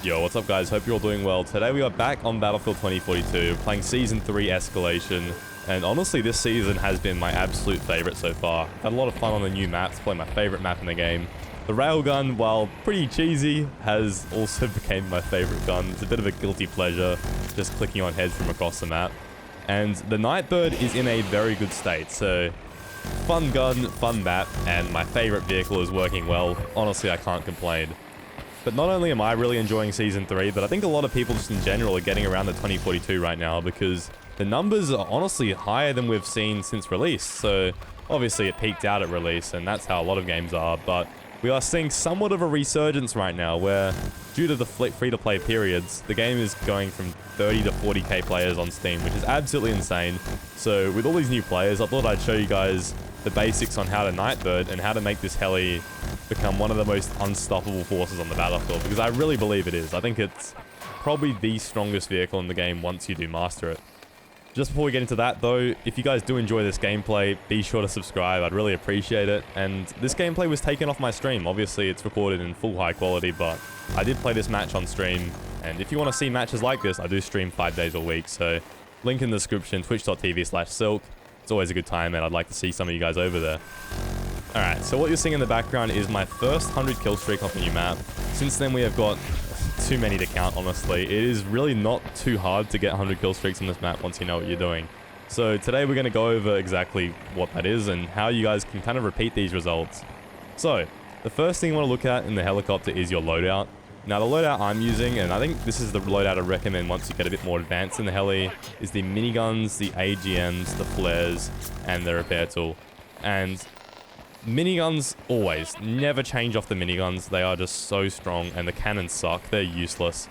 Yo, what's up guys? Hope you're all doing well. Today we are back on Battlefield 2042, playing Season 3 Escalation, and honestly this season has been my absolute favourite so far. I've had a lot of fun on the new maps, playing my favourite map in the game. The railgun, while pretty cheesy, has also become my favourite gun. It's a bit of a guilty pleasure, just clicking on heads from across the map. And the nightbird is in a very good state, so fun gun, fun map, and my favourite vehicle is working well. Honestly, I can't complain. But not only am I really enjoying Season 3, but I think a lot of people just in general are getting around the 2042 right now because the numbers are honestly higher than we've seen since release. So obviously it peaked out at release, and that's how a lot of games are, but we are seeing somewhat of a resurgence right now where, due to the free-to-play periods, the game is going from 30 to 40k players on Steam, which is absolutely insane. So with all these new players, I thought I'd show you guys the basics on how to nightbird and how to make this heli become one of the most unstoppable forces on the battlefield, because I really believe it is. I think it's probably the strongest vehicle in the game once you do master it. Just before we get into that though, if you guys do enjoy this gameplay, be sure to subscribe. I'd really appreciate it. And this gameplay was taken off my stream. Obviously it's recorded in full high quality, but I did play this match on stream. And if you want to see matches like this, I do stream 5 days a week. So link in the description, twitch.tv/silk. It's always a good time, and I'd like to see some of you guys over there. Alright, so what you're seeing in the background is my first 100 kill streak on the new map. Since then we have got too many to count, honestly. It is really not too hard to get 100 kill streaks on this map once you know what you're doing. So today we're going to go over exactly what that is and how you guys can kind of repeat these results. So, the first thing you want to look at in the helicopter is your loadout. Now the loadout I'm using, and I think this is the loadout I recommend once you get a bit more advanced in the heli, is the miniguns, the AGMs, the flares, and the repair tool. And miniguns, always, never change off the miniguns. They are just so strong, and the cannons suck. They're useless.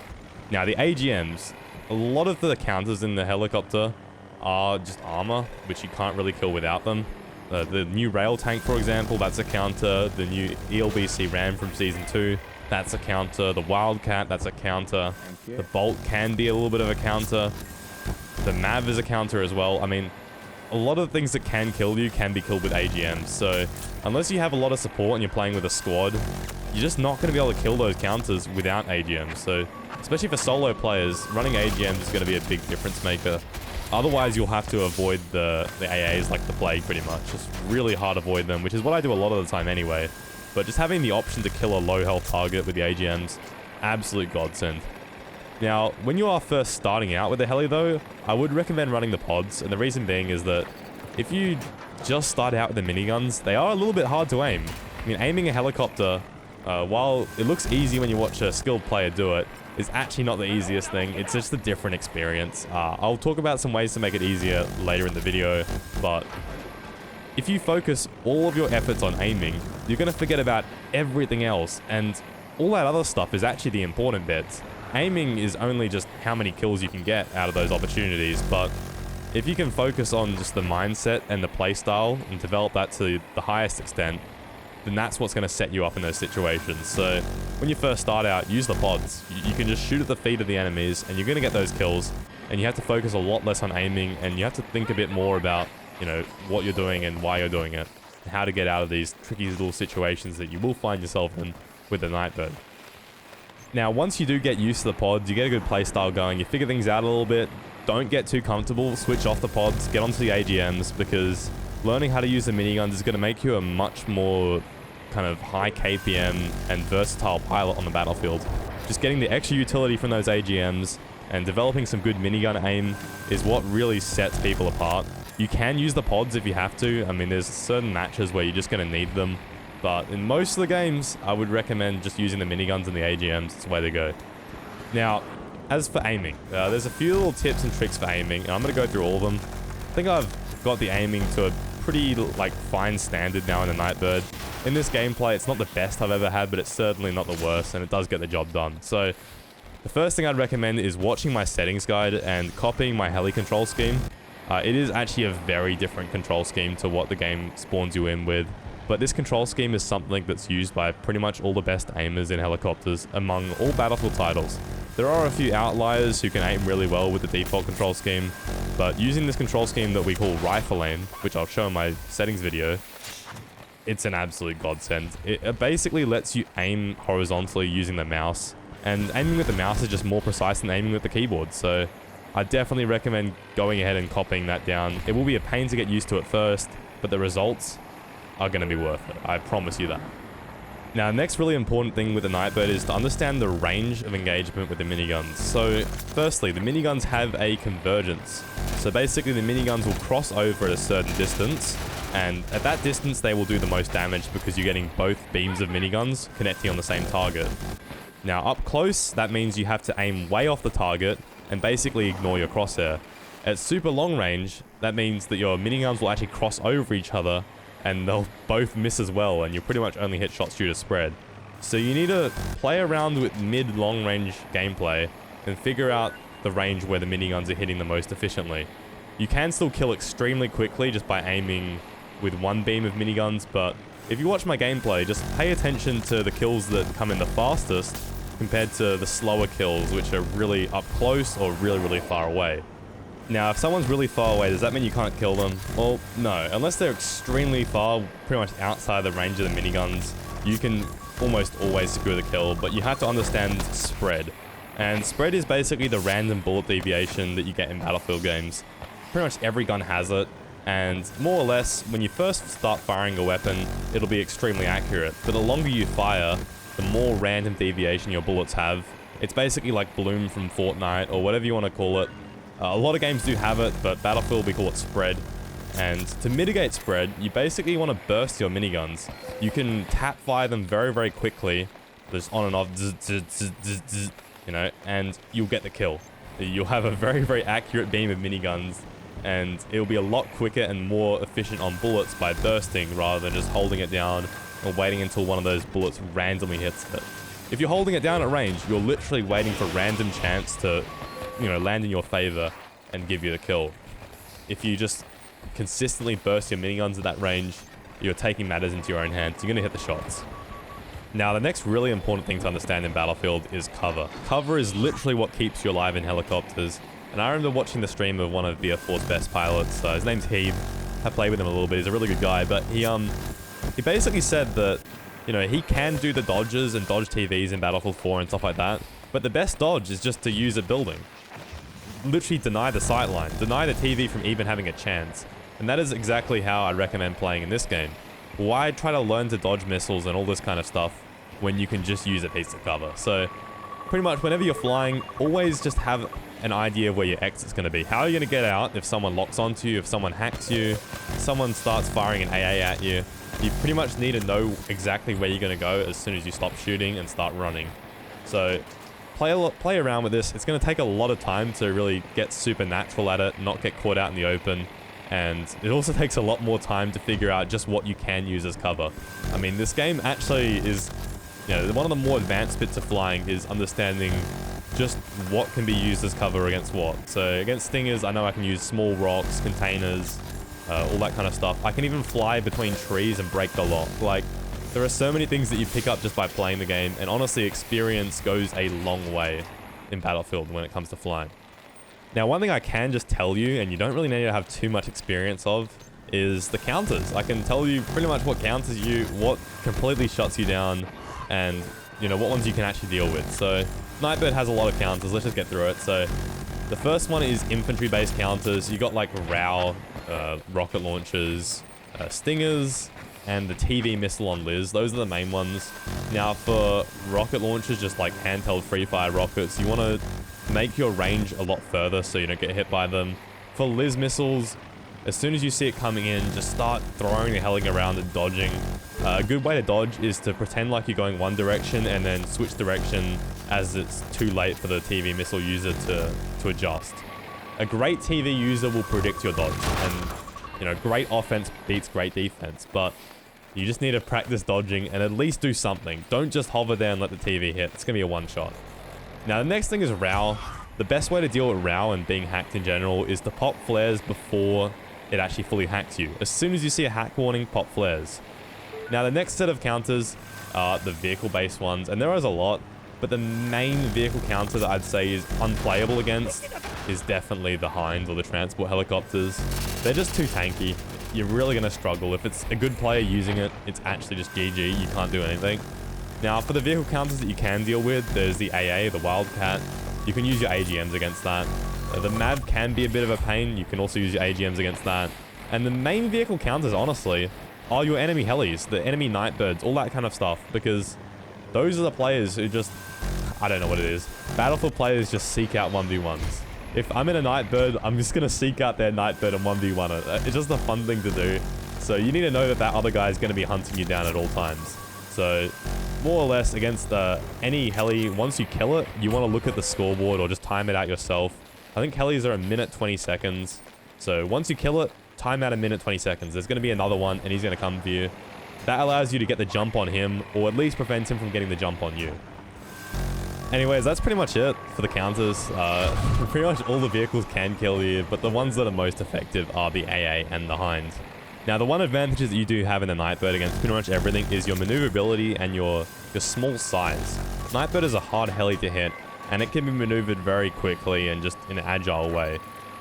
Now the AGMs, a lot of the counters in the helicopter are just armor, which you can't really kill without them. The new rail tank, for example, that's a counter. The new ELBC Ram from Season 2, that's a counter. The Wildcat, that's a counter. The Bolt can be a little bit of a counter. The Mav is a counter as well. I mean, a lot of the things that can kill you can be killed with AGMs. So unless you have a lot of support and you're playing with a squad, you're just not going to be able to kill those counters without AGMs. So especially for solo players, running AGMs is going to be a big difference maker. Otherwise, you'll have to avoid the AAs like the plague pretty much. It's really hard to avoid them, which is what I do a lot of the time anyway. But just having the option to kill a low health target with the AGMs, absolute godsend. Now, when you are first starting out with the heli though, I would recommend running the pods, and the reason being is that if you just start out with the miniguns, they are a little bit hard to aim. I mean, aiming a helicopter, while it looks easy when you watch a skilled player do it, is actually not the easiest thing. It's just a different experience. I'll talk about some ways to make it easier later in the video, but if you focus all of your efforts on aiming, you're going to forget about everything else, and all that other stuff is actually the important bits. Aiming is only just how many kills you can get out of those opportunities, but if you can focus on just the mindset and the playstyle and develop that to the highest extent, then that's what's going to set you up in those situations. So when you first start out, use the pods. You can just shoot at the feet of the enemies and you're going to get those kills, and you have to focus a lot less on aiming, and you have to think a bit more about, you know, what you're doing and why you're doing it, and how to get out of these tricky little situations that you will find yourself in with the nightbird. Now, once you do get used to the pods, you get a good playstyle going, you figure things out a little bit, don't get too comfortable, switch off the pods, get onto the AGMs, because learning how to use the miniguns is going to make you a much more kind of high KPM and versatile pilot on the battlefield. Just getting the extra utility from those AGMs and developing some good minigun aim is what really sets people apart. You can use the pods if you have to. I mean, there's certain matches where you're just going to need them. But in most of the games, I would recommend just using the miniguns and the AGMs. It's the way to go. Now, as for aiming, there's a few little tips and tricks for aiming, and I'm going to go through all of them. I think I've got the aiming to a pretty fine standard now in the nightbird. In this gameplay, it's not the best I've ever had, but it's certainly not the worst, and it does get the job done. So the first thing I'd recommend is watching my settings guide and copying my heli control scheme. It is actually a very different control scheme to what the game spawns you in with. But this control scheme is something that's used by pretty much all the best aimers in helicopters among all Battlefield titles. There are a few outliers who can aim really well with the default control scheme, but using this control scheme that we call rifle aim, which I'll show in my settings video, it's an absolute godsend. It basically lets you aim horizontally using the mouse And aiming with the mouse is just more precise than aiming with the keyboard. So I definitely recommend going ahead and copying that down. It will be a pain to get used to at first, but the results are going to be worth it. I promise you that. Now, the next really important thing with the Nightbird is to understand the range of engagement with the miniguns. So, firstly, the miniguns have a convergence. So basically, the miniguns will cross over at a certain distance, and at that distance, they will do the most damage because you're getting both beams of miniguns connecting on the same target. Now, up close, that means you have to aim way off the target and basically ignore your crosshair. At super long range, that means that your miniguns will actually cross over each other and they'll both miss as well, and you pretty much only hit shots due to spread. So you need to play around with mid-long range gameplay and figure out the range where the miniguns are hitting the most efficiently. You can still kill extremely quickly just by aiming with one beam of miniguns, but if you watch my gameplay, just pay attention to the kills that come in the fastest compared to the slower kills, which are really up close or really, really far away. Now, if someone's really far away, does that mean you can't kill them? Well, no. Unless they're extremely far, pretty much outside the range of the miniguns, you can almost always secure the kill, but you have to understand spread. And spread is basically the random bullet deviation that you get in Battlefield games. Pretty much every gun has it, and more or less, when you first start firing a weapon, it'll be extremely accurate. But the longer you fire, the more random deviation your bullets have. It's basically like Bloom from Fortnite, or whatever you want to call it. A lot of games do have it, but Battlefield, we call it spread. And to mitigate spread, you basically want to burst your miniguns. You can tap fire them very, very quickly, just on and off, you know, and you'll get the kill. You'll have a very, very accurate beam of miniguns, and it'll be a lot quicker and more efficient on bullets by bursting rather than just holding it down or waiting until one of those bullets randomly hits it. If you're holding it down at range, you're literally waiting for random chance to, you know, land in your favor and give you the kill. If you just consistently burst your miniguns at that range, you're taking matters into your own hands. You're going to hit the shots. Now, the next really important thing to understand in Battlefield is cover. Cover is literally what keeps you alive in helicopters. And I remember watching the stream of one of the Air Force best pilots. His name's Heave. I played with him a little bit. He's a really good guy, but he basically said that, you know, he can do the dodges and dodge TVs in Battlefield 4 and stuff like that, but the best dodge is just to use a building. Literally deny the sightline, deny the TV from even having a chance. And that is exactly how I recommend playing in this game. Why try to learn to dodge missiles and all this kind of stuff when you can just use a piece of cover? So pretty much whenever you're flying, always just have an idea of where your exit's going to be. How are you going to get out if someone locks onto you, if someone hacks you, if someone starts firing an AA at you? You pretty much need to know exactly where you're going to go as soon as you stop shooting and start running. So play around with this. It's going to take a lot of time to really get supernatural at it, not get caught out in the open. And it also takes a lot more time to figure out just what you can use as cover. I mean, this game actually is, you know, one of the more advanced bits of flying is understanding just what can be used as cover against what. So against stingers, I know I can use small rocks, containers, all that kind of stuff. I can even fly between trees and break the lock. Like, there are so many things that you pick up just by playing the game, and honestly, experience goes a long way in Battlefield when it comes to flying. Now, one thing I can just tell you, and you don't really need to have too much experience of, is the counters. I can tell you pretty much what counters you, what completely shuts you down, and, you know, what ones you can actually deal with. So Nightbird has a lot of counters. Let's just get through it. So the first one is infantry-based counters. You got like RAW, rocket launchers, stingers, and the TV missile on Liz. Those are the main ones. Now for rocket launchers, just like handheld free fire rockets, you want to make your range a lot further so you don't get hit by them. For Liz missiles, as soon as you see it coming in, just start throwing the helling around and dodging. A good way to dodge is to pretend like you're going one direction and then switch direction as it's too late for the TV missile user to adjust. A great TV user will predict your dodge, and, you know, great offense beats great defense, but you just need to practice dodging and at least do something. Don't just hover there and let the TV hit. It's going to be a one shot. Now, the next thing is RAW. The best way to deal with RAW and being hacked in general is to pop flares before it actually fully hacks you. As soon as you see a hack warning, pop flares. Now, the next set of counters are the vehicle-based ones, and there is a lot, but the main vehicle counter that I'd say is unplayable against is definitely the Hinds or the transport helicopters. They're just too tanky. You're really going to struggle. If it's a good player using it, it's actually just GG. You can't do anything. Now, for the vehicle counters that you can deal with, there's the AA, the Wildcat. You can use your AGMs against that. The MAV can be a bit of a pain. You can also use your AGMs against that. And the main vehicle counters, honestly, are your enemy helis, the enemy nightbirds, all that kind of stuff. Because those are the players who just... I don't know what it is. Battlefield players just seek out 1v1s. If I'm in a nightbird, I'm just going to seek out their nightbird and 1v1 it. It's just a fun thing to do. So you need to know that that other guy is going to be hunting you down at all times. So more or less against any heli, once you kill it, you want to look at the scoreboard or just time it out yourself. I think helis are a minute 20 seconds. So once you kill it, time out a minute 20 seconds. There's going to be another one and he's going to come for you. That allows you to get the jump on him or at least prevents him from getting the jump on you. Anyways, that's pretty much it for the counters. Pretty much all the vehicles can kill you, but the ones that are most effective are the AA and the Hind. Now, the one advantage that you do have in the Nightbird against pretty much everything is your maneuverability and your small size. Nightbird is a hard heli to hit, and it can be maneuvered very quickly and just in an agile way.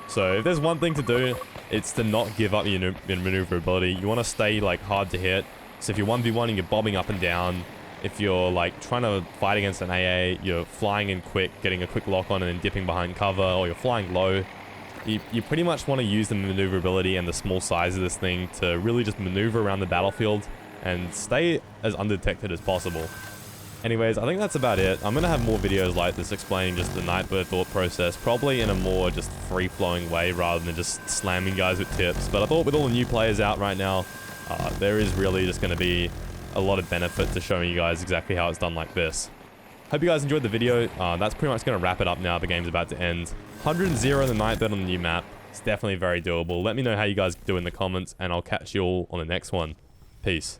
So if there's one thing to do, it's to not give up your maneuverability. You want to stay like hard to hit. So if you're 1v1 and you're bobbing up and down, if you're like trying to fight against an AA, you're flying in quick, getting a quick lock on and then dipping behind cover, or you're flying low, you pretty much want to use the maneuverability and the small size of this thing to really just maneuver around the battlefield and stay as undetected as possible. Anyways, I think that's about it. I'm going to have more videos like this explaining just the Nightbird thought process, probably in a more just free-flowing way rather than just slamming guys with tips. But I thought with all the new players out right now, there is really just going to be a lot of benefit to showing you guys exactly how it's done like this. Hope you guys enjoyed the video. That's pretty much going to wrap it up now. The game's about to end. 100-0 the Nightbird on the new map. It's definitely very doable. Let me know how you guys do in the comments, and I'll catch you all on the next one. Peace.